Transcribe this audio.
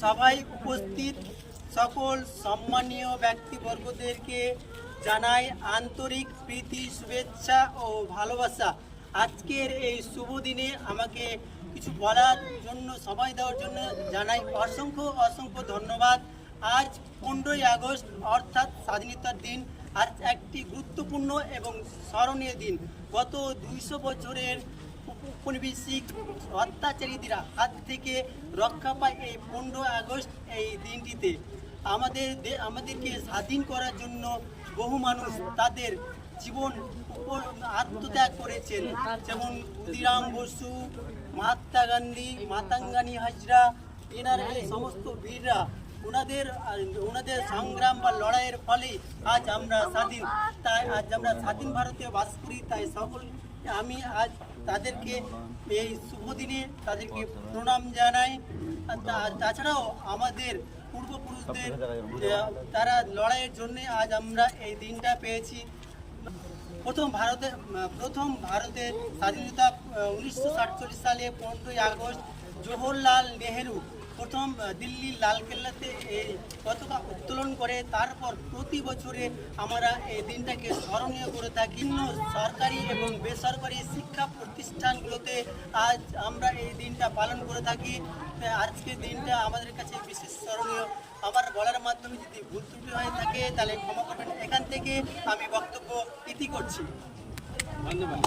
সভায় উপস্থিত সকল সম্মানীয় ব্যক্তিবর্গদেরকে জানাই আন্তরিক প্রীতি, শুভেচ্ছা ও ভালোবাসা। আজকের এই শুভ দিনে আমাকে কিছু বলার জন্য, সময় দেওয়ার জন্য জানাই অসংখ্য অসংখ্য ধন্যবাদ। আজ 15ই আগস্ট অর্থাৎ স্বাধীনতার দিন। আজ একটি গুরুত্বপূর্ণ এবং স্মরণীয় দিন। গত 200 বছরের ঔপনিবেশিক অত্যাচারীদের হাত থেকে রক্ষা পায় এই 15 আগস্ট এই দিনটিতে। আমাদেরকে স্বাধীন করার জন্য বহু মানুষ তাদের জীবন আত্মত্যাগ করেছেন, যেমন ক্ষুদিরাম বসু, মহাত্মা গান্ধী, মাতঙ্গানী হাজরা, এনারা এই সমস্ত বীররা ওনাদের সংগ্রাম বা লড়াইয়ের ফলে আজ আমরা স্বাধীন। তাই আজ আমরা স্বাধীন ভারতে বাস করি। তাই আমি আজ তাদেরকে এই শুভ দিনে তাদেরকে প্রণাম জানাই। তাছাড়াও আমাদের পূর্বপুরুষদের তারা লড়াইয়ের জন্য আজ আমরা এই দিনটা পেয়েছি। প্রথম ভারতের স্বাধীনতা 1947 সালে 15ই আগস্ট জওহরলাল নেহেরু প্রথম দিল্লির লালকেল্লাতে এই পতাকা উত্তোলন করে। তারপর প্রতি বছরে আমরা এই দিনটাকে স্মরণীয় করে থাকি। বিভিন্ন সরকারি এবং বেসরকারি শিক্ষা প্রতিষ্ঠানগুলোতে আজ আমরা এই দিনটা পালন করে থাকি। আজকের দিনটা আমাদের কাছে বিশেষ স্মরণীয়। আমার বলার মাধ্যমে যদি ভুল ত্রুটি হয়ে থাকে তাহলে ক্ষমা করবেন। এখান থেকে আমি বক্তব্য ইতি করছি। ধন্যবাদ।